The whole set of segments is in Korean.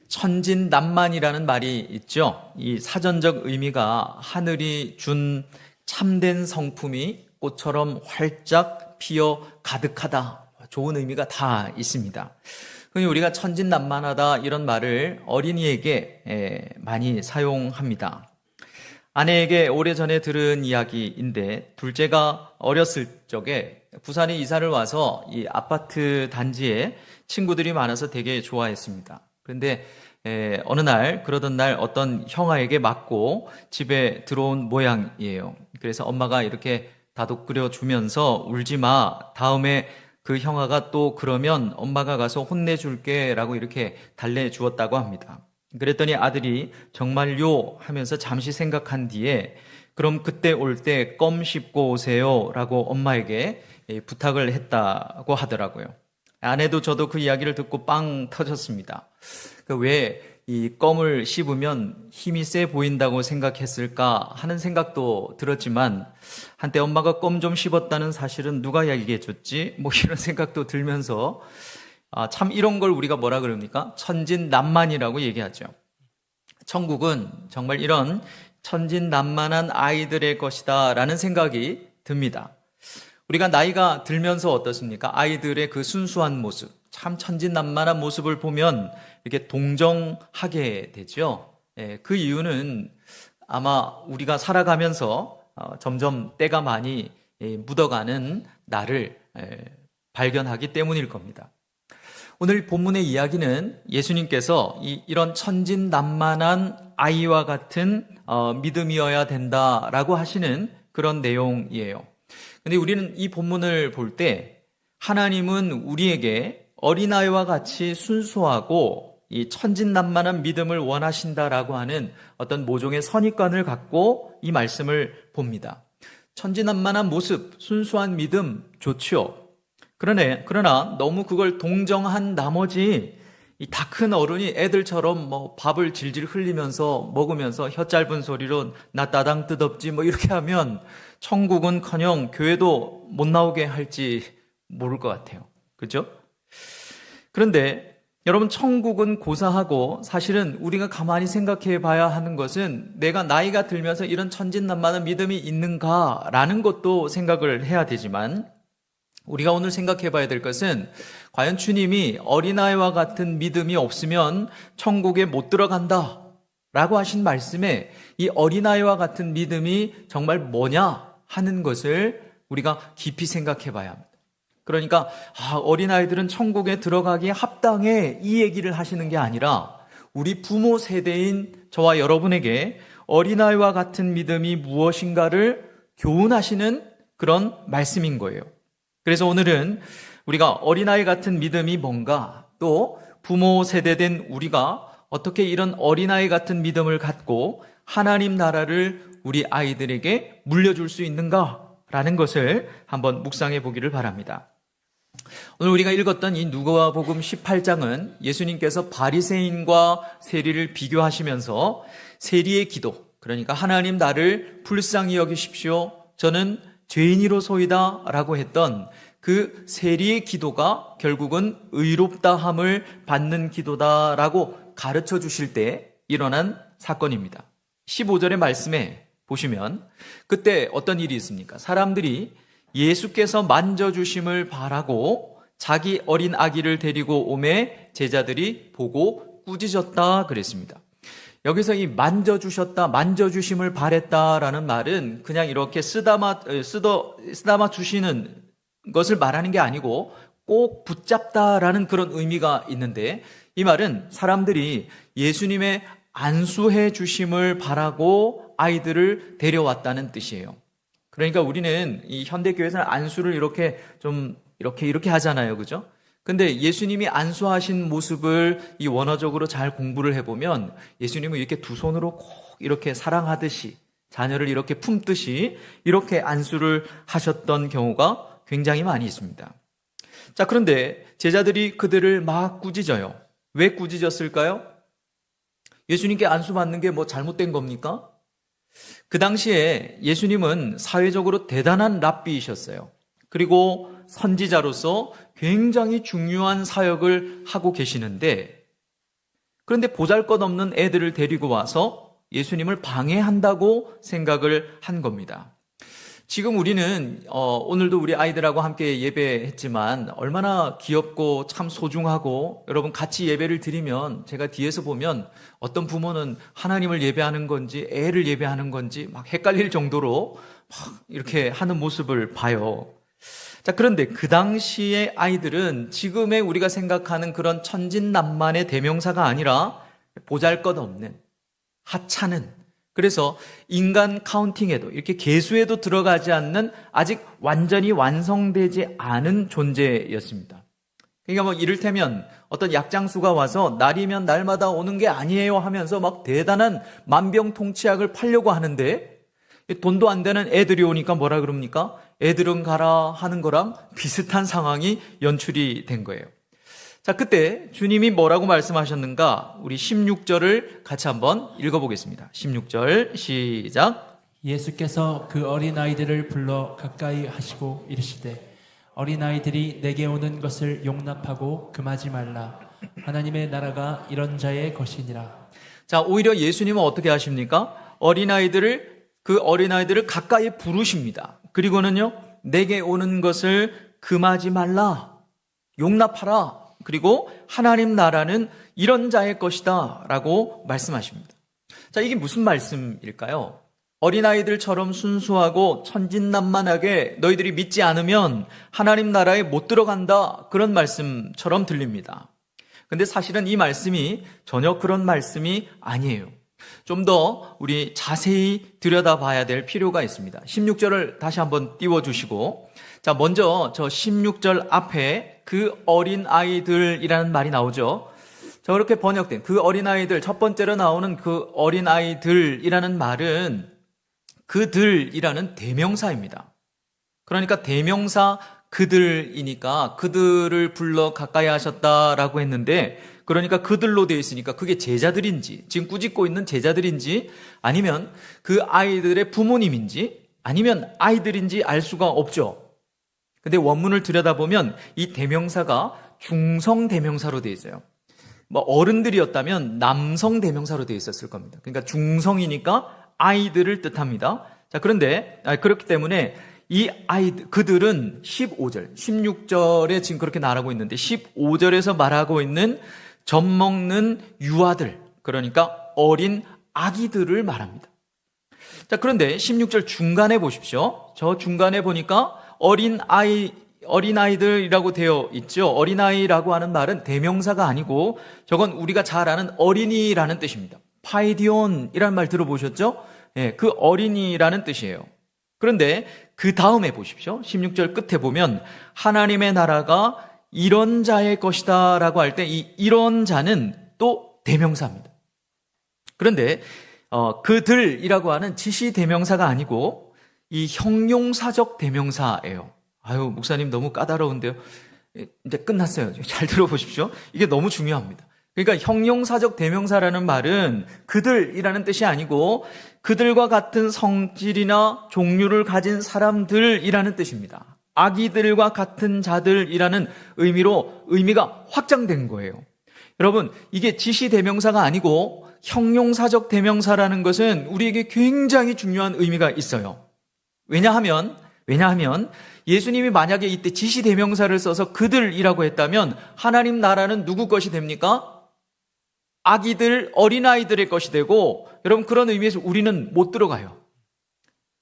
천진난만이라는 말이 있죠. 이 사전적 의미가 하늘이 준 참된 성품이 꽃처럼 활짝 피어 가득하다. 좋은 의미가 다 있습니다. 흔히 우리가 천진난만하다 이런 말을 어린이에게 많이 사용합니다. 아내에게 오래전에 들은 이야기인데 둘째가 어렸을 적에 부산에 이사를 와서 이 아파트 단지에 친구들이 많아서 되게 좋아했습니다. 그런데 어느 날 그러던 날 어떤 형아에게 맞고 집에 들어온 모양이에요. 그래서 엄마가 이렇게 다독거려 주면서 울지 마. 다음에 그 형아가 또 그러면 엄마가 가서 혼내줄게 라고 이렇게 달래주었다고 합니다. 그랬더니 아들이 정말요 하면서 잠시 생각한 뒤에 그럼 그때 올 때 껌 씹고 오세요 라고 엄마에게 부탁을 했다고 하더라고요. 아내도 저도 그 이야기를 듣고 빵 터졌습니다. 왜 이 껌을 씹으면 힘이 세 보인다고 생각했을까 하는 생각도 들었지만 한때 엄마가 껌 좀 씹었다는 사실은 누가 얘기해 줬지? 뭐 이런 생각도 들면서 참 이런 걸 우리가 뭐라 그럽니까? 천진난만이라고 얘기하죠. 천국은 정말 이런 천진난만한 아이들의 것이다 라는 생각이 듭니다. 우리가 나이가 들면서 어떻습니까? 아이들의 그 순수한 모습, 참 천진난만한 모습을 보면 이렇게 동정하게 되죠. 그 이유는 아마 우리가 살아가면서 점점 때가 많이 묻어가는 나를 발견하기 때문일 겁니다. 오늘 본문의 이야기는 예수님께서 이런 천진난만한 아이와 같은 믿음이어야 된다라고 하시는 그런 내용이에요. 근데 우리는 이 본문을 볼 때 하나님은 우리에게 어린아이와 같이 순수하고 이 천진난만한 믿음을 원하신다라고 하는 어떤 모종의 선입관을 갖고 이 말씀을 봅니다. 천진난만한 모습, 순수한 믿음 좋죠. 그러나 너무 그걸 동정한 나머지 이 다 큰 어른이 애들처럼 뭐 밥을 질질 흘리면서 먹으면서 혀 짧은 소리로 나 따당 뜻없지 뭐 이렇게 하면 천국은커녕 교회도 못 나오게 할지 모를 것 같아요. 그렇죠? 그런데 여러분 천국은 고사하고 사실은 우리가 가만히 생각해 봐야 하는 것은 내가 나이가 들면서 이런 천진난만한 믿음이 있는가라는 것도 생각을 해야 되지만 우리가 오늘 생각해 봐야 될 것은 과연 주님이 어린아이와 같은 믿음이 없으면 천국에 못 들어간다 라고 하신 말씀에 이 어린아이와 같은 믿음이 정말 뭐냐 하는 것을 우리가 깊이 생각해 봐야 합니다. 그러니까 어린아이들은 천국에 들어가기에 합당해 이 얘기를 하시는 게 아니라 우리 부모 세대인 저와 여러분에게 어린아이와 같은 믿음이 무엇인가를 교훈하시는 그런 말씀인 거예요. 그래서 오늘은 우리가 어린아이 같은 믿음이 뭔가 또 부모 세대된 우리가 어떻게 이런 어린아이 같은 믿음을 갖고 하나님 나라를 우리 아이들에게 물려줄 수 있는가라는 것을 한번 묵상해 보기를 바랍니다. 오늘 우리가 읽었던 이 누가복음 18장은 예수님께서 바리새인과 세리를 비교하시면서 세리의 기도, 그러니까 하나님 나를 불쌍히 여기십시오. 저는 죄인이로소이다 라고 했던 그 세리의 기도가 결국은 의롭다함을 받는 기도다라고 가르쳐 주실 때 일어난 사건입니다. 15절의 말씀에 보시면 그때 어떤 일이 있습니까? 사람들이 예수께서 만져주심을 바라고 자기 어린 아기를 데리고 오매 제자들이 보고 꾸짖었다 그랬습니다. 여기서 이 만져주심을 바랬다라는 말은 그냥 이렇게 쓰다마 주시는 것을 말하는 게 아니고 꼭 붙잡다라는 그런 의미가 있는데 이 말은 사람들이 예수님의 안수해 주심을 바라고 아이들을 데려왔다는 뜻이에요. 그러니까 우리는 이 현대교회에서는 안수를 이렇게 하잖아요. 그죠? 근데 예수님이 안수하신 모습을 이 원어적으로 잘 공부를 해보면 예수님은 이렇게 두 손으로 꼭 이렇게 사랑하듯이 자녀를 이렇게 품듯이 이렇게 안수를 하셨던 경우가 굉장히 많이 있습니다. 자, 그런데 제자들이 그들을 막 꾸짖어요. 왜 꾸짖었을까요? 예수님께 안수받는 게 뭐 잘못된 겁니까? 그 당시에 예수님은 사회적으로 대단한 랍비이셨어요. 그리고 선지자로서 굉장히 중요한 사역을 하고 계시는데 그런데 보잘것없는 애들을 데리고 와서 예수님을 방해한다고 생각을 한 겁니다. 지금 우리는 오늘도 우리 아이들하고 함께 예배했지만 얼마나 귀엽고 참 소중하고, 여러분 같이 예배를 드리면 제가 뒤에서 보면 어떤 부모는 하나님을 예배하는 건지 애를 예배하는 건지 막 헷갈릴 정도로 막 이렇게 하는 모습을 봐요. 자, 그런데 그 당시의 아이들은 지금의 우리가 생각하는 그런 천진난만의 대명사가 아니라 보잘것없는, 하찮은, 그래서 인간 카운팅에도, 이렇게 계수에도 들어가지 않는, 아직 완전히 완성되지 않은 존재였습니다. 그러니까 뭐 이를테면 어떤 약장수가 와서 날이면 날마다 오는 게 아니에요 하면서 막 대단한 만병통치약을 팔려고 하는데, 돈도 안 되는 애들이 오니까 뭐라 그럽니까? 애들은 가라 하는 거랑 비슷한 상황이 연출이 된 거예요. 자, 그때 주님이 뭐라고 말씀하셨는가? 우리 16절을 같이 한번 읽어보겠습니다. 16절 시작. 예수께서 그 어린아이들을 불러 가까이 하시고 이르시되 어린아이들이 내게 오는 것을 용납하고 금하지 말라. 하나님의 나라가 이런 자의 것이니라. 자, 오히려 예수님은 어떻게 하십니까? 그 어린아이들을 가까이 부르십니다. 그리고는요, 내게 오는 것을 금하지 말라, 용납하라. 그리고 하나님 나라는 이런 자의 것이다 라고 말씀하십니다. 자, 이게 무슨 말씀일까요? 어린아이들처럼 순수하고 천진난만하게 너희들이 믿지 않으면 하나님 나라에 못 들어간다, 그런 말씀처럼 들립니다. 근데 사실은 이 말씀이 전혀 그런 말씀이 아니에요. 좀 더 우리 자세히 들여다봐야 될 필요가 있습니다. 16절을 다시 한번 띄워주시고, 자, 먼저 저 16절 앞에 그 어린아이들이라는 말이 나오죠. 자, 그렇게 번역된 그 어린아이들, 첫 번째로 나오는 그 어린아이들이라는 말은 그들이라는 대명사입니다. 그러니까 대명사 그들이니까 그들을 불러 가까이 하셨다라고 했는데, 그러니까 그들로 되어 있으니까 그게 제자들인지, 지금 꾸짖고 있는 제자들인지, 아니면 그 아이들의 부모님인지, 아니면 아이들인지 알 수가 없죠. 근데 원문을 들여다보면 이 대명사가 중성 대명사로 되어 있어요. 뭐 어른들이었다면 남성 대명사로 되어 있었을 겁니다. 그러니까 중성이니까 아이들을 뜻합니다. 자, 그런데 그렇기 때문에 이 아이들, 그들은 15절, 16절에 지금 그렇게 말하고 있는데 15절에서 말하고 있는 젖먹는 유아들, 그러니까 어린 아기들을 말합니다. 자, 그런데 16절 중간에 보십시오. 저 중간에 보니까 어린아이들이라고 되어 있죠. 어린아이라고 하는 말은 대명사가 아니고 저건 우리가 잘 아는 어린이라는 뜻입니다. 파이디온이라는 말 들어보셨죠? 예, 그 어린이라는 뜻이에요. 그런데 그 다음에 보십시오. 16절 끝에 보면 하나님의 나라가 이런 자의 것이다 라고 할 때 이 이런 자는 또 대명사입니다. 그런데 그들이라고 하는 지시 대명사가 아니고 이 형용사적 대명사예요. 아유, 목사님 너무 까다로운데요. 이제 끝났어요. 잘 들어보십시오. 이게 너무 중요합니다. 그러니까 형용사적 대명사라는 말은 그들이라는 뜻이 아니고 그들과 같은 성질이나 종류를 가진 사람들이라는 뜻입니다. 아기들과 같은 자들이라는 의미가 확장된 거예요. 여러분, 이게 지시 대명사가 아니고 형용사적 대명사라는 것은 우리에게 굉장히 중요한 의미가 있어요. 왜냐하면 예수님이 만약에 이때 지시 대명사를 써서 그들이라고 했다면 하나님 나라는 누구 것이 됩니까? 아기들, 어린아이들의 것이 되고, 여러분 그런 의미에서 우리는 못 들어가요.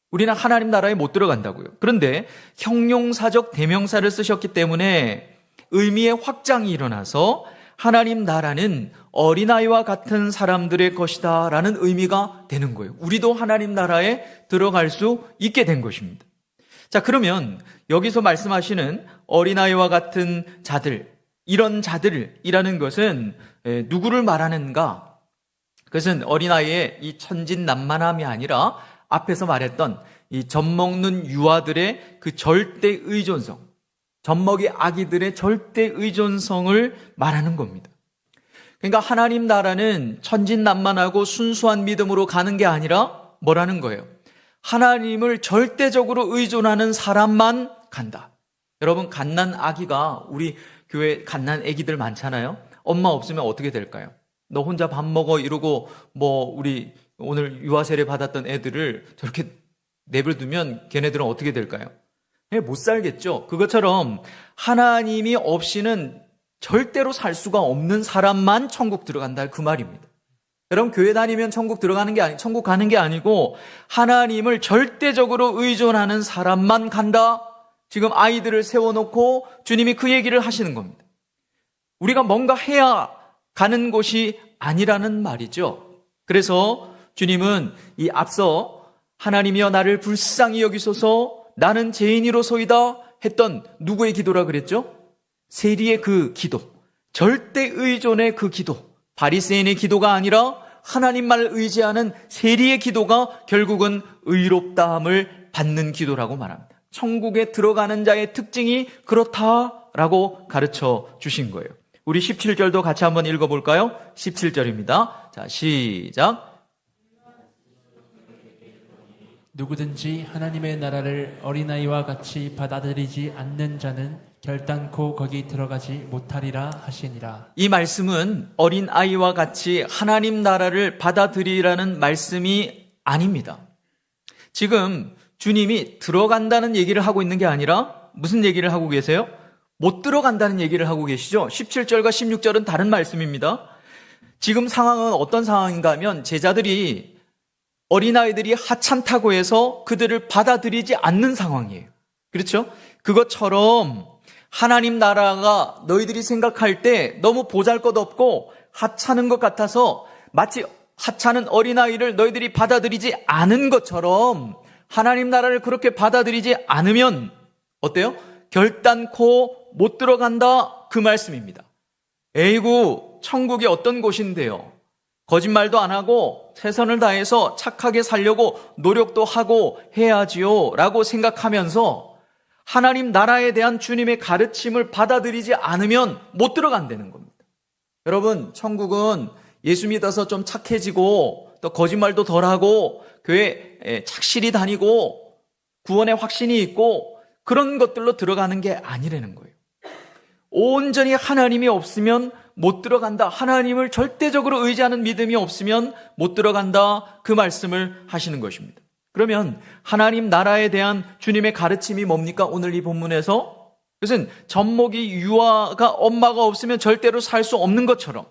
우리는 하나님 나라에 못 들어간다고요. 그런데 형용사적 대명사를 쓰셨기 때문에 의미의 확장이 일어나서 하나님 나라는 어린아이와 같은 사람들의 것이다 라는 의미가 되는 거예요. 우리도 하나님 나라에 들어갈 수 있게 된 것입니다. 자, 그러면 여기서 말씀하시는 어린아이와 같은 자들, 이런 자들이라는 것은 누구를 말하는가? 그것은 어린아이의 이 천진난만함이 아니라 앞에서 말했던 이 젖먹는 유아들의 그 절대 의존성, 젖먹이 아기들의 절대 의존성을 말하는 겁니다. 그러니까 하나님 나라는 천진난만하고 순수한 믿음으로 가는 게 아니라 뭐라는 거예요? 하나님을 절대적으로 의존하는 사람만 간다. 여러분, 갓난 아기가, 우리 교회 갓난 아기들 많잖아요. 엄마 없으면 어떻게 될까요? 너 혼자 밥 먹어 이러고 우리 오늘 유아 세례 받았던 애들을 저렇게 내버려두면 걔네들은 어떻게 될까요? 못 살겠죠. 그것처럼 하나님이 없이는 절대로 살 수가 없는 사람만 천국 들어간다 그 말입니다. 여러분, 교회 다니면 천국 가는 게 아니고 하나님을 절대적으로 의존하는 사람만 간다. 지금 아이들을 세워놓고 주님이 그 얘기를 하시는 겁니다. 우리가 뭔가 해야 가는 곳이 아니라는 말이죠. 그래서 주님은 이 앞서 하나님이여 나를 불쌍히 여기소서 나는 죄인이로소이다 했던 누구의 기도라 그랬죠? 세리의 그 기도, 절대 의존의 그 기도, 바리새인의 기도가 아니라 하나님만을 의지하는 세리의 기도가 결국은 의롭다함을 받는 기도라고 말합니다. 천국에 들어가는 자의 특징이 그렇다라고 가르쳐 주신 거예요. 우리 17절도 같이 한번 읽어볼까요? 17절입니다. 자, 시작. 누구든지 하나님의 나라를 어린아이와 같이 받아들이지 않는 자는 결단코 거기 들어가지 못하리라 하시니라. 이 말씀은 어린아이와 같이 하나님 나라를 받아들이라는 말씀이 아닙니다. 지금 주님이 들어간다는 얘기를 하고 있는 게 아니라 무슨 얘기를 하고 계세요? 못 들어간다는 얘기를 하고 계시죠? 17절과 16절은 다른 말씀입니다. 지금 상황은 어떤 상황인가 하면 제자들이 어린아이들이 하찮다고 해서 그들을 받아들이지 않는 상황이에요. 그렇죠? 그것처럼 하나님 나라가 너희들이 생각할 때 너무 보잘것없고 하찮은 것 같아서 마치 하찮은 어린아이를 너희들이 받아들이지 않은 것처럼 하나님 나라를 그렇게 받아들이지 않으면 어때요? 결단코 못 들어간다 그 말씀입니다. 에이구, 천국이 어떤 곳인데요? 거짓말도 안 하고 최선을 다해서 착하게 살려고 노력도 하고 해야지요 라고 생각하면서 하나님 나라에 대한 주님의 가르침을 받아들이지 않으면 못 들어간다는 겁니다. 여러분, 천국은 예수 믿어서 좀 착해지고 또 거짓말도 덜하고 교회 착실히 다니고 구원의 확신이 있고 그런 것들로 들어가는 게 아니라는 거예요. 온전히 하나님이 없으면 못 들어간다. 하나님을 절대적으로 의지하는 믿음이 없으면 못 들어간다. 그 말씀을 하시는 것입니다. 그러면 하나님 나라에 대한 주님의 가르침이 뭡니까? 오늘 이 본문에서 그것은 젖먹이 유아가 엄마가 없으면 절대로 살 수 없는 것처럼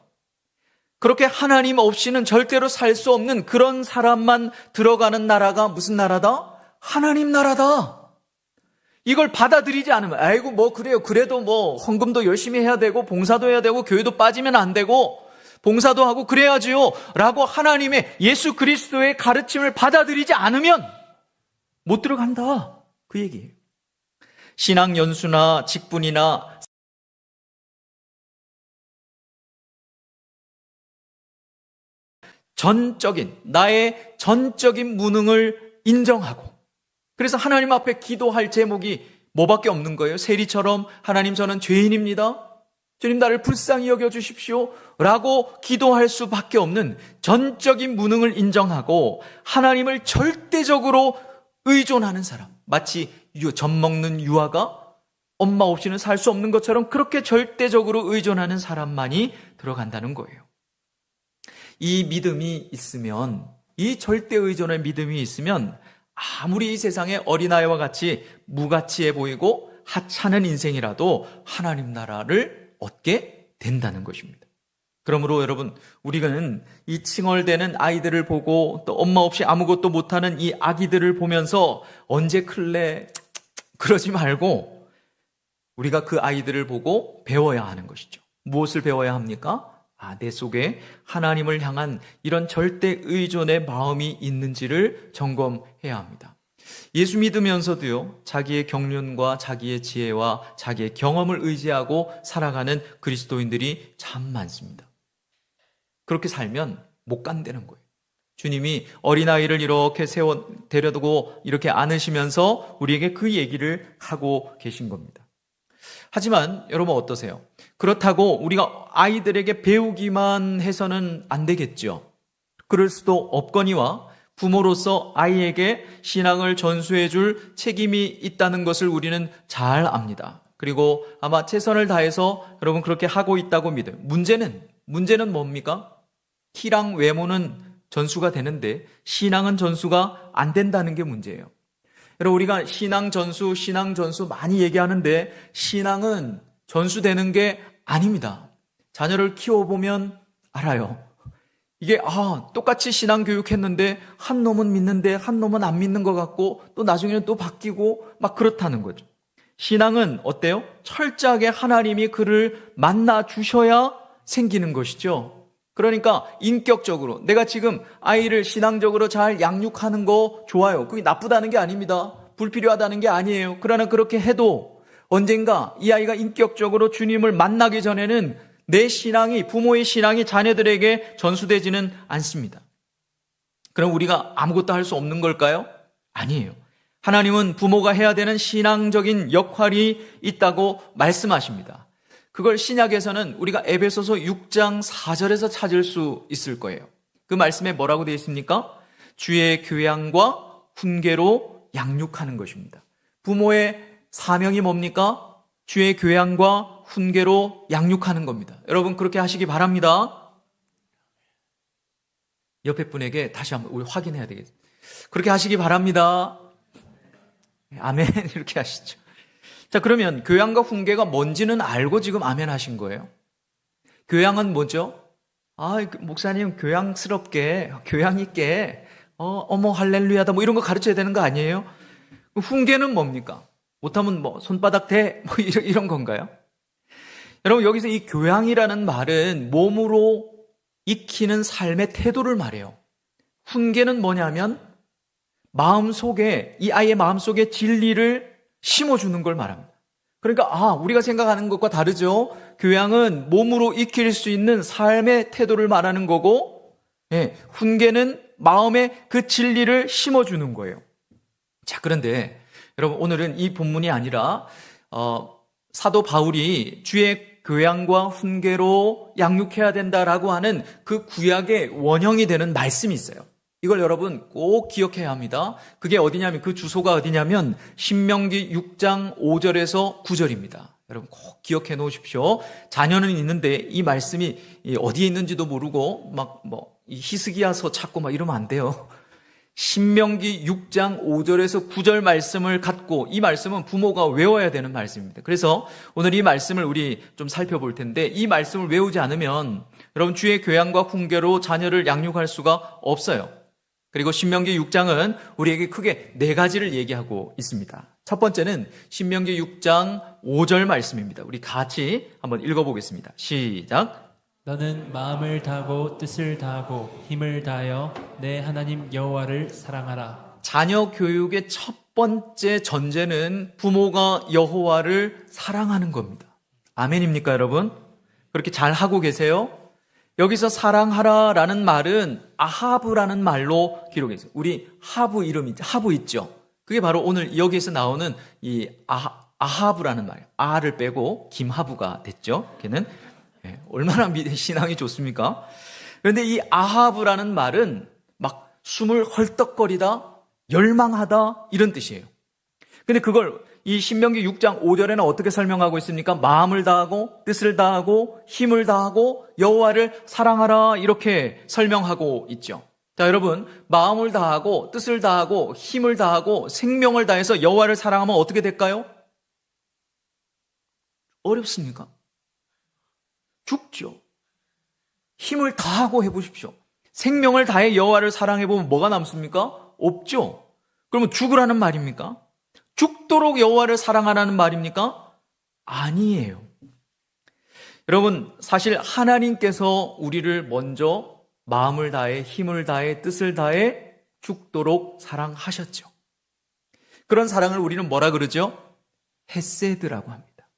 그렇게 하나님 없이는 절대로 살 수 없는 그런 사람만 들어가는 나라가 무슨 나라다? 하나님 나라다. 이걸 받아들이지 않으면 아이고 그래요. 그래도 헌금도 열심히 해야 되고 봉사도 해야 되고 교회도 빠지면 안 되고 봉사도 하고 그래야지요 라고 하나님의 예수 그리스도의 가르침을 받아들이지 않으면 못 들어간다 그 얘기예요. 신앙 연수나 직분이나 나의 전적인 무능을 인정하고 그래서 하나님 앞에 기도할 제목이 뭐밖에 없는 거예요? 세리처럼 하나님 저는 죄인입니다. 주님 나를 불쌍히 여겨주십시오 라고 기도할 수밖에 없는 전적인 무능을 인정하고 하나님을 절대적으로 의존하는 사람, 마치 젖 먹는 유아가 엄마 없이는 살 수 없는 것처럼 그렇게 절대적으로 의존하는 사람만이 들어간다는 거예요. 이 믿음이 있으면, 이 절대 의존의 믿음이 있으면 아무리 이 세상에 어린아이와 같이 무가치해 보이고 하찮은 인생이라도 하나님 나라를 얻게 된다는 것입니다. 그러므로 여러분, 우리는 이 칭얼대는 아이들을 보고 또 엄마 없이 아무것도 못하는 이 아기들을 보면서 언제 클래? 그러지 말고 우리가 그 아이들을 보고 배워야 하는 것이죠. 무엇을 배워야 합니까? 내 속에 하나님을 향한 이런 절대 의존의 마음이 있는지를 점검해야 합니다. 예수 믿으면서도요, 자기의 경륜과 자기의 지혜와 자기의 경험을 의지하고 살아가는 그리스도인들이 참 많습니다. 그렇게 살면 못 간다는 거예요. 주님이 어린아이를 이렇게 데려두고 이렇게 안으시면서 우리에게 그 얘기를 하고 계신 겁니다. 하지만 여러분 어떠세요? 그렇다고 우리가 아이들에게 배우기만 해서는 안 되겠죠. 그럴 수도 없거니와 부모로서 아이에게 신앙을 전수해 줄 책임이 있다는 것을 우리는 잘 압니다. 그리고 아마 최선을 다해서 여러분 그렇게 하고 있다고 믿어요. 문제는 뭡니까? 키랑 외모는 전수가 되는데 신앙은 전수가 안 된다는 게 문제예요. 여러분, 우리가 신앙 전수 많이 얘기하는데 신앙은 전수되는 게 아닙니다. 자녀를 키워보면 알아요. 이게 똑같이 신앙 교육했는데 한 놈은 믿는데 한 놈은 안 믿는 것 같고 또 나중에는 또 바뀌고 막 그렇다는 거죠. 신앙은 어때요? 철저하게 하나님이 그를 만나 주셔야 생기는 것이죠. 그러니까 인격적으로 내가 지금 아이를 신앙적으로 잘 양육하는 거 좋아요. 그게 나쁘다는 게 아닙니다. 불필요하다는 게 아니에요. 그러나 그렇게 해도 언젠가 이 아이가 인격적으로 주님을 만나기 전에는 내 신앙이, 부모의 신앙이 자녀들에게 전수되지는 않습니다. 그럼 우리가 아무것도 할 수 없는 걸까요? 아니에요. 하나님은 부모가 해야 되는 신앙적인 역할이 있다고 말씀하십니다. 그걸 신약에서는 우리가 에베소서 6장 4절에서 찾을 수 있을 거예요. 그 말씀에 뭐라고 되어 있습니까? 주의 교양과 훈계로 양육하는 것입니다. 부모의 사명이 뭡니까? 주의 교양과 훈계로 양육하는 겁니다. 여러분 그렇게 하시기 바랍니다. 옆에 분에게 다시 한번 우리 확인해야 되겠습니다. 그렇게 하시기 바랍니다. 아멘. 이렇게 하시죠. 자, 그러면 교양과 훈계가 뭔지는 알고 지금 아멘 하신 거예요. 교양은 뭐죠? 목사님 교양스럽게, 교양 있게, 어머 할렐루야다 뭐 이런 거 가르쳐야 되는 거 아니에요? 훈계는 뭡니까? 못하면 손바닥 대 이런 건가요? 여러분 여기서 이 교양이라는 말은 몸으로 익히는 삶의 태도를 말해요. 훈계는 뭐냐면 마음속에, 이 아이의 마음속에 진리를 심어주는 걸 말합니다. 그러니까 우리가 생각하는 것과 다르죠. 교양은 몸으로 익힐 수 있는 삶의 태도를 말하는 거고, 훈계는 마음에 그 진리를 심어주는 거예요. 자, 그런데 여러분 오늘은 이 본문이 아니라 사도 바울이 주의 교양과 훈계로 양육해야 된다라고 하는 그 구약의 원형이 되는 말씀이 있어요. 이걸 여러분 꼭 기억해야 합니다. 그게 어디냐면, 그 주소가 어디냐면 신명기 6장 5절에서 9절입니다. 여러분 꼭 기억해 놓으십시오. 자녀는 있는데 이 말씀이 어디에 있는지도 모르고 이 히스기야서 찾고 이러면 안 돼요. 신명기 6장 5절에서 9절 말씀을 갖고, 이 말씀은 부모가 외워야 되는 말씀입니다. 그래서 오늘 이 말씀을 우리 좀 살펴볼 텐데, 이 말씀을 외우지 않으면 여러분 주의 교양과 훈계로 자녀를 양육할 수가 없어요. 그리고 신명기 6장은 우리에게 크게 4가지를 얘기하고 있습니다. 첫 번째는 신명기 6장 5절 말씀입니다. 우리 같이 한번 읽어보겠습니다. 시작. 너는 마음을 다하고 뜻을 다하고 힘을 다하여 내 하나님 여호와를 사랑하라. 자녀 교육의 첫 번째 전제는 부모가 여호와를 사랑하는 겁니다. 아멘입니까, 여러분? 그렇게 잘 하고 계세요? 여기서 사랑하라라는 말은 아하브라는 말로 기록했어요. 우리 하브 이름 하브 있죠? 그게 바로 오늘 여기에서 나오는 이 아하브라는 말이에요. 아를 빼고 김하브가 됐죠. 걔는 얼마나 신앙이 좋습니까? 그런데 이 아하브라는 말은 막 숨을 헐떡거리다, 열망하다 이런 뜻이에요. 근데 그걸 이 신명기 6장 5절에는 어떻게 설명하고 있습니까? 마음을 다하고 뜻을 다하고 힘을 다하고 여호와를 사랑하라 이렇게 설명하고 있죠. 자, 여러분 마음을 다하고 뜻을 다하고 힘을 다하고 생명을 다해서 여호와를 사랑하면 어떻게 될까요? 어렵습니까? 죽죠. 힘을 다하고 해보십시오. 생명을 다해 여호와를 사랑해보면 뭐가 남습니까? 없죠. 그러면 죽으라는 말입니까? 죽도록 여호와를 사랑하라는 말입니까? 아니에요. 여러분 사실 하나님께서 우리를 먼저 마음을 다해 힘을 다해 뜻을 다해 죽도록 사랑하셨죠. 그런 사랑을 우리는 뭐라 그러죠? 헤세드라고 합니다.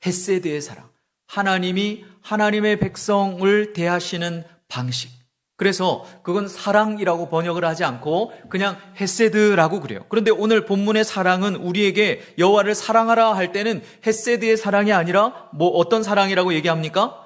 헤세드의 사랑. 하나님이 하나님의 백성을 대하시는 방식. 그래서 그건 사랑이라고 번역을 하지 않고 그냥 헤세드라고 그래요. 그런데 오늘 본문의 사랑은 우리에게 여호와를 사랑하라 할 때는 헤세드의 사랑이 아니라 어떤 사랑이라고 얘기합니까?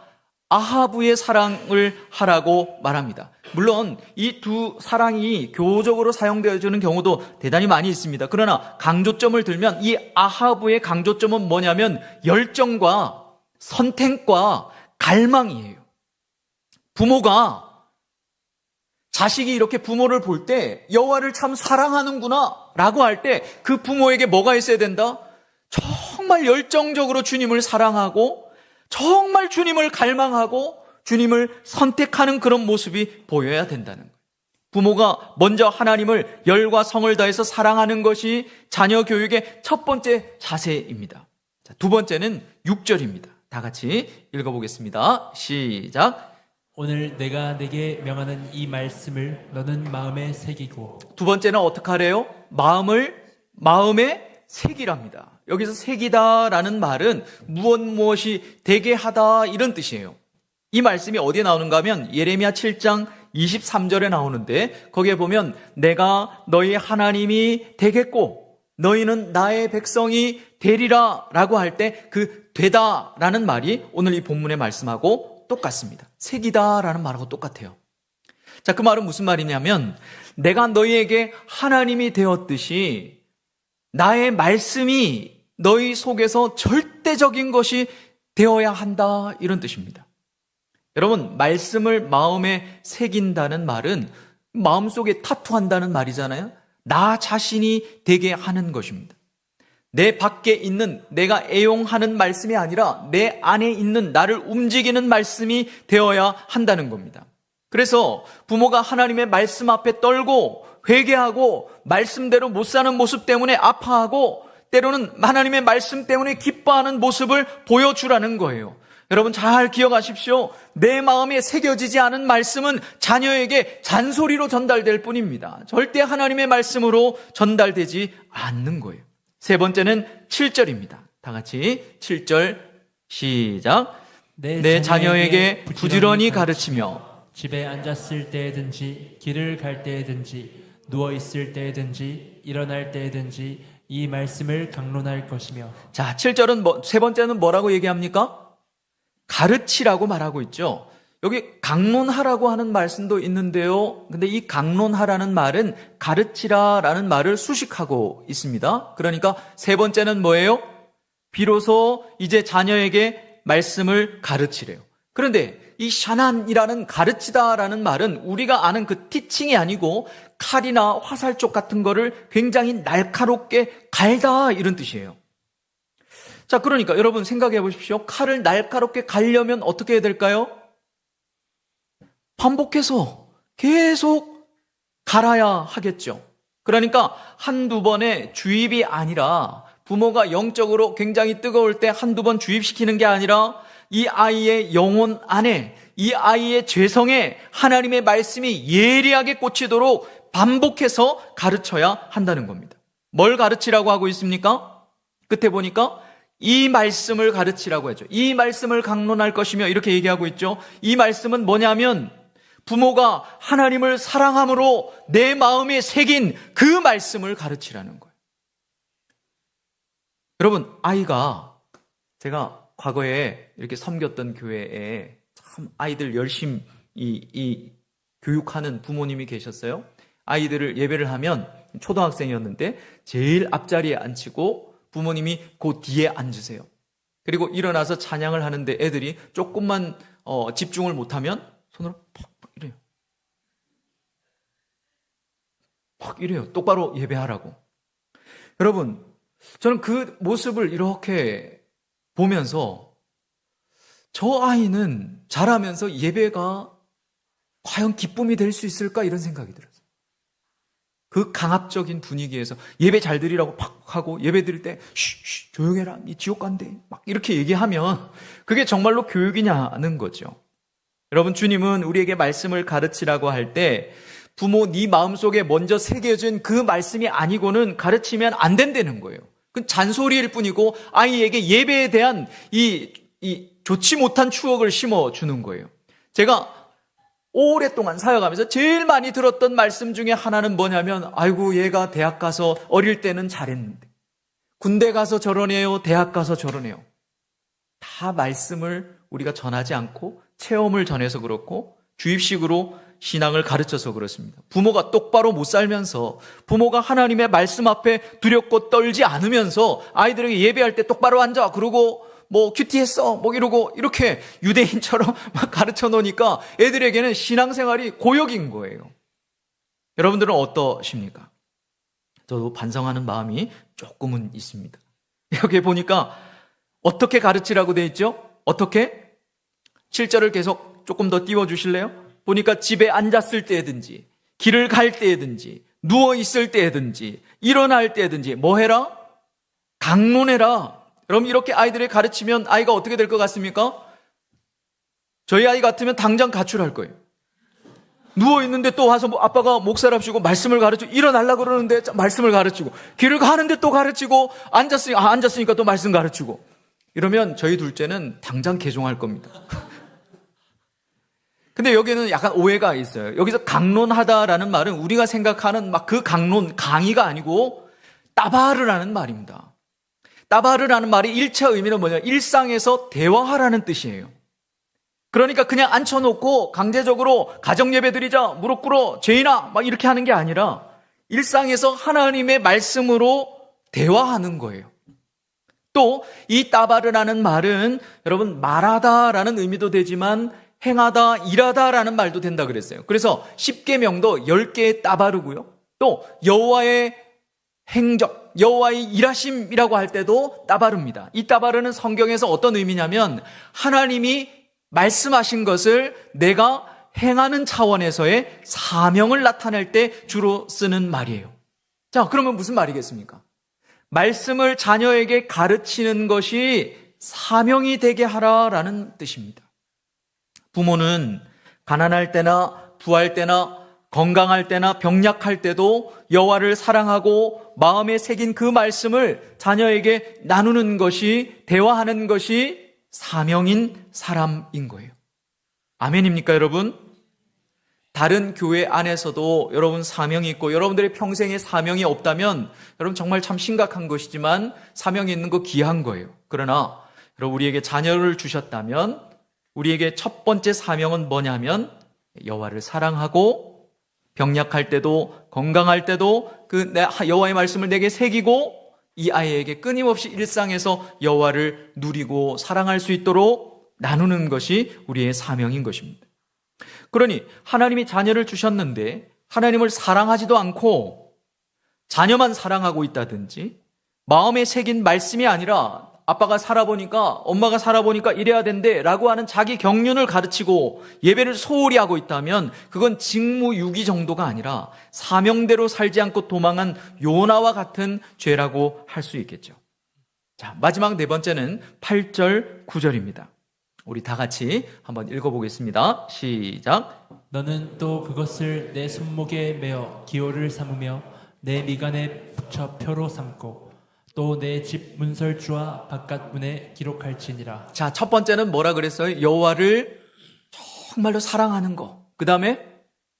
아하브의 사랑을 하라고 말합니다. 물론 이 두 사랑이 교조적으로 사용되어지는 경우도 대단히 많이 있습니다. 그러나 강조점을 들면 이 아하브의 강조점은 뭐냐면 열정과 선택과 갈망이에요. 부모가 자식이 이렇게 부모를 볼 때 여호와를 참 사랑하는구나 라고 할 때 그 부모에게 뭐가 있어야 된다? 정말 열정적으로 주님을 사랑하고 정말 주님을 갈망하고 주님을 선택하는 그런 모습이 보여야 된다는 거예요. 부모가 먼저 하나님을 열과 성을 다해서 사랑하는 것이 자녀 교육의 첫 번째 자세입니다. 자, 두 번째는 6절입니다. 다 같이 읽어보겠습니다. 시작. 오늘 내가 내게 명하는 이 말씀을 너는 마음에 새기고. 두 번째는 어떻게 하래요? 마음에 새기랍니다. 여기서 새기다라는 말은 무엇이 되게 하다 이런 뜻이에요. 이 말씀이 어디에 나오는가 하면 예레미야 7장 23절에 나오는데 거기에 보면 내가 너희 하나님이 되겠고 너희는 나의 백성이 되리라 라고 할 때 그 되다라는 말이 오늘 이 본문의 말씀하고 똑같습니다. 새기다라는 말하고 똑같아요. 자, 그 말은 무슨 말이냐면 내가 너희에게 하나님이 되었듯이 나의 말씀이 너희 속에서 절대적인 것이 되어야 한다 이런 뜻입니다. 여러분, 말씀을 마음에 새긴다는 말은 마음속에 타투한다는 말이잖아요. 나 자신이 되게 하는 것입니다. 내 밖에 있는 내가 애용하는 말씀이 아니라 내 안에 있는 나를 움직이는 말씀이 되어야 한다는 겁니다. 그래서 부모가 하나님의 말씀 앞에 떨고 회개하고 말씀대로 못 사는 모습 때문에 아파하고 때로는 하나님의 말씀 때문에 기뻐하는 모습을 보여주라는 거예요. 여러분 잘 기억하십시오. 내 마음에 새겨지지 않은 말씀은 자녀에게 잔소리로 전달될 뿐입니다. 절대 하나님의 말씀으로 전달되지 않는 거예요. 세 번째는 7절입니다. 다 같이 7절 시작. 내 자녀에게 부지런히 가르치며 집에 앉았을 때든지 길을 갈 때든지 누워 있을 때든지 일어날 때든지 이 말씀을 강론할 것이며. 자, 7절은 세 번째는 뭐라고 얘기합니까? 가르치라고 말하고 있죠. 여기 강론하라고 하는 말씀도 있는데요. 근데 이 강론하라는 말은 가르치라라는 말을 수식하고 있습니다. 그러니까 세 번째는 뭐예요? 비로소 이제 자녀에게 말씀을 가르치래요. 그런데 이 샤난이라는 가르치다라는 말은 우리가 아는 그 티칭이 아니고 칼이나 화살쪽 같은 거를 굉장히 날카롭게 갈다 이런 뜻이에요. 자, 그러니까 여러분 생각해 보십시오. 칼을 날카롭게 갈려면 어떻게 해야 될까요? 반복해서 계속 갈아야 하겠죠. 그러니까 한두 번의 주입이 아니라 부모가 영적으로 굉장히 뜨거울 때 한두 번 주입시키는 게 아니라 이 아이의 영혼 안에 이 아이의 죄성에 하나님의 말씀이 예리하게 꽂히도록 반복해서 가르쳐야 한다는 겁니다. 뭘 가르치라고 하고 있습니까? 끝에 보니까 이 말씀을 가르치라고 하죠. 이 말씀을 강론할 것이며 이렇게 얘기하고 있죠. 이 말씀은 뭐냐면 부모가 하나님을 사랑함으로 내 마음에 새긴 그 말씀을 가르치라는 거예요. 여러분, 아이가 제가 과거에 이렇게 섬겼던 교회에 참 아이들 열심히 이 교육하는 부모님이 계셨어요. 아이들을 예배를 하면 초등학생이었는데 제일 앞자리에 앉히고 부모님이 그 뒤에 앉으세요. 그리고 일어나서 찬양을 하는데 애들이 조금만 집중을 못하면 손으로 팍 이래요. 팍 이래요. 똑바로 예배하라고. 여러분, 저는 그 모습을 이렇게 보면서 저 아이는 자라면서 예배가 과연 기쁨이 될 수 있을까 이런 생각이 들었어요. 그 강압적인 분위기에서 예배 잘 드리라고 팍 하고 예배 드릴 때 쉬 조용해라 니 지옥 간대 막 이렇게 얘기하면 그게 정말로 교육이냐는 거죠. 여러분, 주님은 우리에게 말씀을 가르치라고 할 때 부모 네 마음속에 먼저 새겨진 그 말씀이 아니고는 가르치면 안 된다는 거예요. 그건 잔소리일 뿐이고 아이에게 예배에 대한 이 좋지 못한 추억을 심어주는 거예요. 제가 오랫동안 사역하면서 제일 많이 들었던 말씀 중에 하나는 뭐냐면 아이고 얘가 대학 가서 어릴 때는 잘했는데 군대 가서 저러네요, 대학 가서 저러네요. 다 말씀을 우리가 전하지 않고 체험을 전해서 그렇고 주입식으로 신앙을 가르쳐서 그렇습니다. 부모가 똑바로 못 살면서 부모가 하나님의 말씀 앞에 두렵고 떨지 않으면서 아이들에게 예배할 때 똑바로 앉아 그러고 뭐 큐티했어 뭐 이러고 이렇게 유대인처럼 막 가르쳐 놓으니까 애들에게는 신앙생활이 고역인 거예요. 여러분들은 어떠십니까? 저도 반성하는 마음이 조금은 있습니다. 여기 보니까 어떻게 가르치라고 돼 있죠? 어떻게? 7절을 계속 조금 더 띄워주실래요? 보니까 집에 앉았을 때든지 길을 갈 때든지 누워있을 때든지 일어날 때든지 뭐 해라? 강론해라. 그럼 이렇게 아이들을 가르치면 아이가 어떻게 될 것 같습니까? 저희 아이 같으면 당장 가출할 거예요. 누워있는데 또 와서 아빠가 목사랍시고 말씀을 가르치고 일어나려고 그러는데 말씀을 가르치고 길을 가는데 또 가르치고 앉았으니까 또 말씀 가르치고 이러면 저희 둘째는 당장 개종할 겁니다. 근데 여기는 약간 오해가 있어요. 여기서 강론하다라는 말은 우리가 생각하는 막 그 강론, 강의가 아니고 따바르라는 말입니다. 따바르라는 말이 1차 의미는 뭐냐? 일상에서 대화하라는 뜻이에요. 그러니까 그냥 앉혀놓고 강제적으로 가정예배 드리자, 무릎 꿇어, 죄인아 막 이렇게 하는 게 아니라 일상에서 하나님의 말씀으로 대화하는 거예요. 또 이 따바르라는 말은 여러분 말하다라는 의미도 되지만 행하다, 일하다라는 말도 된다 그랬어요. 그래서 10계명도 10개의 따바르고요. 또 여호와의 행적, 여호와의 일하심이라고 할 때도 따바르입니다. 이 따바르는 성경에서 어떤 의미냐면 하나님이 말씀하신 것을 내가 행하는 차원에서의 사명을 나타낼 때 주로 쓰는 말이에요. 자, 그러면 무슨 말이겠습니까? 말씀을 자녀에게 가르치는 것이 사명이 되게 하라라는 뜻입니다. 부모는 가난할 때나 부할 때나 건강할 때나 병약할 때도 여호와를 사랑하고 마음에 새긴 그 말씀을 자녀에게 나누는 것이, 대화하는 것이 사명인 사람인 거예요. 아멘입니까, 여러분? 다른 교회 안에서도 여러분 사명이 있고 여러분들의 평생에 사명이 없다면 여러분 정말 참 심각한 것이지만 사명이 있는 거 귀한 거예요. 그러나 여러분 우리에게 자녀를 주셨다면 우리에게 첫 번째 사명은 뭐냐면 여호와를 사랑하고 병약할 때도 건강할 때도 그 여호와의 말씀을 내게 새기고 이 아이에게 끊임없이 일상에서 여호와를 누리고 사랑할 수 있도록 나누는 것이 우리의 사명인 것입니다. 그러니 하나님이 자녀를 주셨는데 하나님을 사랑하지도 않고 자녀만 사랑하고 있다든지 마음에 새긴 말씀이 아니라 아빠가 살아보니까 엄마가 살아보니까 이래야 된대 라고 하는 자기 경륜을 가르치고 예배를 소홀히 하고 있다면 그건 직무유기 정도가 아니라 사명대로 살지 않고 도망한 요나와 같은 죄라고 할 수 있겠죠. 자, 마지막 네 번째는 8절 9절입니다. 우리 다 같이 한번 읽어보겠습니다. 시작. 너는 또 그것을 내 손목에 메어 기호를 삼으며 내 미간에 붙여 표로 삼고 또 내 집 문설주와 바깥 문에 기록할지니라. 자, 첫 번째는 뭐라 그랬어요? 여호와를 정말로 사랑하는 거. 그 다음에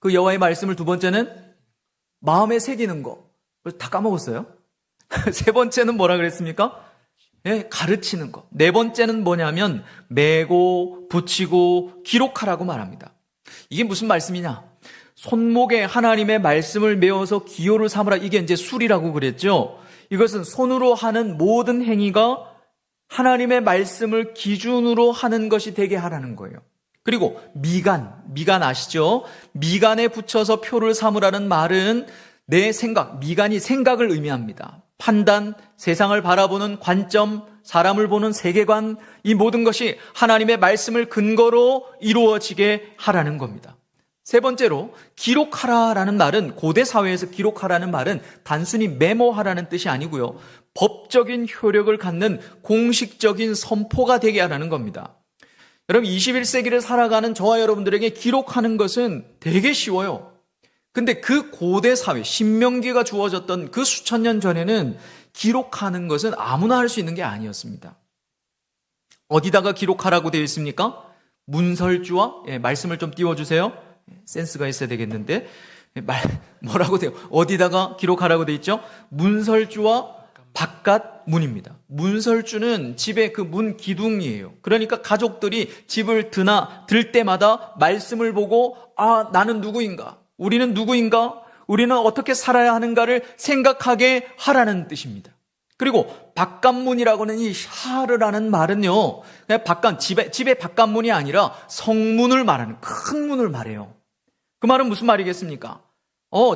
그 여호와의 말씀을 두 번째는 마음에 새기는 거. 다 까먹었어요. 세 번째는 뭐라 그랬습니까? 예, 가르치는 거. 네 번째는 뭐냐면 메고 붙이고 기록하라고 말합니다. 이게 무슨 말씀이냐? 손목에 하나님의 말씀을 메어서 기호를 삼으라. 이게 이제 술이라고 그랬죠. 이것은 손으로 하는 모든 행위가 하나님의 말씀을 기준으로 하는 것이 되게 하라는 거예요. 그리고 미간 아시죠? 미간에 붙여서 표를 삼으라는 말은 내 생각, 미간이 생각을 의미합니다. 판단, 세상을 바라보는 관점, 사람을 보는 세계관, 이 모든 것이 하나님의 말씀을 근거로 이루어지게 하라는 겁니다. 세 번째로 기록하라라는 말은 고대 사회에서 기록하라는 말은 단순히 메모하라는 뜻이 아니고요. 법적인 효력을 갖는 공식적인 선포가 되게 하라는 겁니다. 여러분 21세기를 살아가는 저와 여러분들에게 기록하는 것은 되게 쉬워요. 근데 그 고대 사회, 신명기가 주어졌던 그 수천 년 전에는 기록하는 것은 아무나 할 수 있는 게 아니었습니다. 어디다가 기록하라고 되어 있습니까? 문설주와 말씀을 좀 띄워주세요. 센스가 있어야 되겠는데 뭐라고 돼요? 어디다가 기록하라고 되어 있죠? 문설주와 바깥 문입니다. 문설주는 집의 그 문 기둥이에요. 그러니까 가족들이 집을 들 때마다 말씀을 보고 나는 누구인가? 우리는 누구인가? 우리는 어떻게 살아야 하는가를 생각하게 하라는 뜻입니다. 그리고 바깥문이라고는 이 샤르라는 말은요, 그냥 집의 바깥문이 아니라 성문을 말하는 큰 문을 말해요. 그 말은 무슨 말이겠습니까?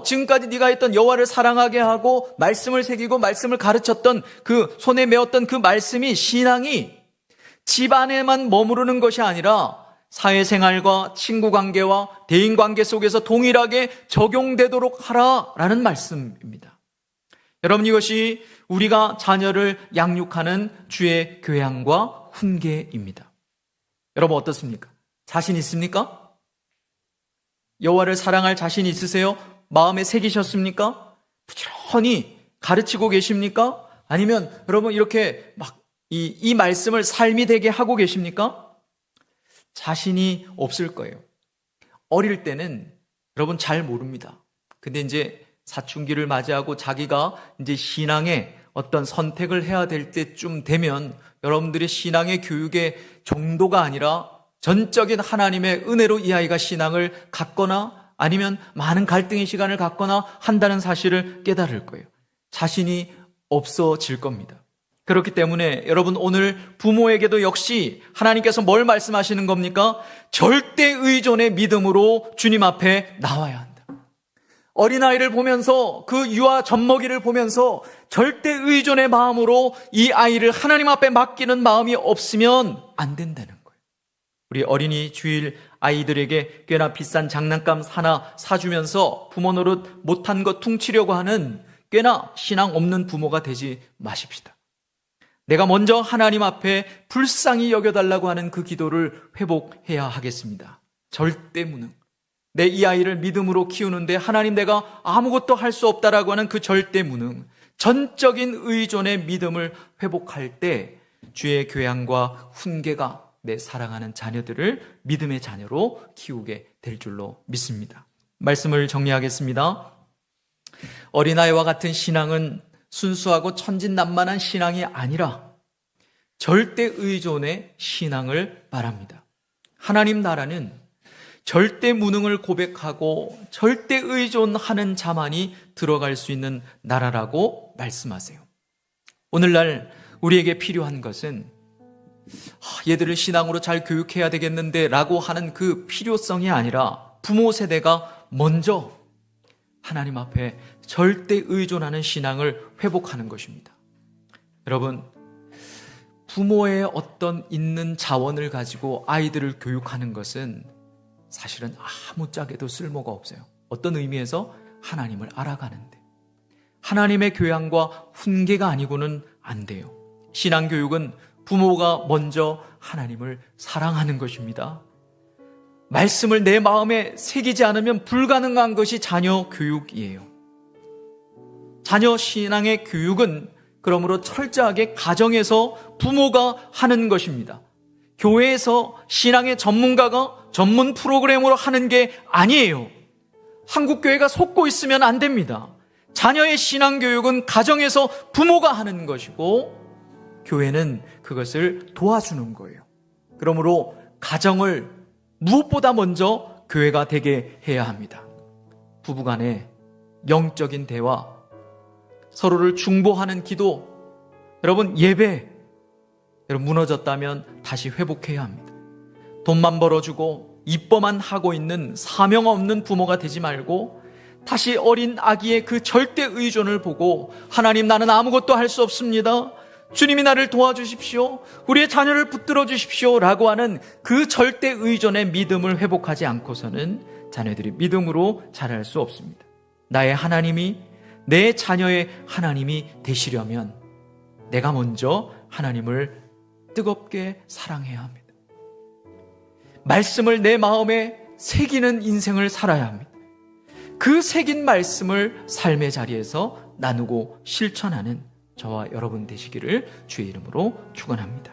지금까지 네가 했던 여호와를 사랑하게 하고 말씀을 새기고 말씀을 가르쳤던 그 손에 메었던 그 말씀이 신앙이 집 안에만 머무르는 것이 아니라 사회생활과 친구관계와 대인관계 속에서 동일하게 적용되도록 하라라는 말씀입니다. 여러분, 이것이 우리가 자녀를 양육하는 주의 교양과 훈계입니다. 여러분 어떻습니까? 자신 있습니까? 여호와를 사랑할 자신 있으세요? 마음에 새기셨습니까? 부지런히 가르치고 계십니까? 아니면 여러분 이렇게 막 이 말씀을 삶이 되게 하고 계십니까? 자신이 없을 거예요. 어릴 때는 여러분 잘 모릅니다. 근데 이제 사춘기를 맞이하고 자기가 이제 신앙의 어떤 선택을 해야 될 때쯤 되면 여러분들의 신앙의 교육의 정도가 아니라 전적인 하나님의 은혜로 이 아이가 신앙을 갖거나 아니면 많은 갈등의 시간을 갖거나 한다는 사실을 깨달을 거예요. 자신이 없어질 겁니다. 그렇기 때문에 여러분 오늘 부모에게도 역시 하나님께서 뭘 말씀하시는 겁니까? 절대 의존의 믿음으로 주님 앞에 나와야 한다. 어린아이를 보면서 그 유아 젖먹이를 보면서 절대 의존의 마음으로 이 아이를 하나님 앞에 맡기는 마음이 없으면 안 된다는 거예요. 우리 어린이 주일 아이들에게 꽤나 비싼 장난감 하나 사주면서 부모 노릇 못한 것 퉁치려고 하는 꽤나 신앙 없는 부모가 되지 마십시다. 내가 먼저 하나님 앞에 불쌍히 여겨달라고 하는 그 기도를 회복해야 하겠습니다. 절대 무능. 내 이 아이를 믿음으로 키우는데 하나님 내가 아무것도 할 수 없다라고 하는 그 절대 무능. 전적인 의존의 믿음을 회복할 때 주의 교양과 훈계가 내 사랑하는 자녀들을 믿음의 자녀로 키우게 될 줄로 믿습니다. 말씀을 정리하겠습니다. 어린아이와 같은 신앙은 순수하고 천진난만한 신앙이 아니라 절대 의존의 신앙을 말합니다. 하나님 나라는 절대 무능을 고백하고 절대 의존하는 자만이 들어갈 수 있는 나라라고 말씀하세요. 오늘날 우리에게 필요한 것은 얘들을 신앙으로 잘 교육해야 되겠는데 라고 하는 그 필요성이 아니라 부모 세대가 먼저 하나님 앞에 절대 의존하는 신앙을 회복하는 것입니다. 여러분, 부모의 어떤 있는 자원을 가지고 아이들을 교육하는 것은 사실은 아무짝에도 쓸모가 없어요. 어떤 의미에서 하나님을 알아가는데 하나님의 교양과 훈계가 아니고는 안 돼요. 신앙교육은 부모가 먼저 하나님을 사랑하는 것입니다. 말씀을 내 마음에 새기지 않으면 불가능한 것이 자녀 교육이에요. 자녀 신앙의 교육은 그러므로 철저하게 가정에서 부모가 하는 것입니다. 교회에서 신앙의 전문가가 전문 프로그램으로 하는 게 아니에요. 한국교회가 속고 있으면 안 됩니다. 자녀의 신앙교육은 가정에서 부모가 하는 것이고 교회는 그것을 도와주는 거예요. 그러므로 가정을 무엇보다 먼저 교회가 되게 해야 합니다. 부부간의 영적인 대화, 서로를 중보하는 기도, 여러분 예배, 여러분 무너졌다면 다시 회복해야 합니다. 돈만 벌어주고 이뻐만 하고 있는 사명 없는 부모가 되지 말고 다시 어린 아기의 그 절대 의존을 보고 하나님 나는 아무것도 할 수 없습니다. 주님이 나를 도와주십시오. 우리의 자녀를 붙들어 주십시오. 라고 하는 그 절대 의존의 믿음을 회복하지 않고서는 자녀들이 믿음으로 자랄 수 없습니다. 나의 하나님이 내 자녀의 하나님이 되시려면 내가 먼저 하나님을 뜨겁게 사랑해야 합니다. 말씀을 내 마음에 새기는 인생을 살아야 합니다. 그 새긴 말씀을 삶의 자리에서 나누고 실천하는 저와 여러분 되시기를 주의 이름으로 축원합니다.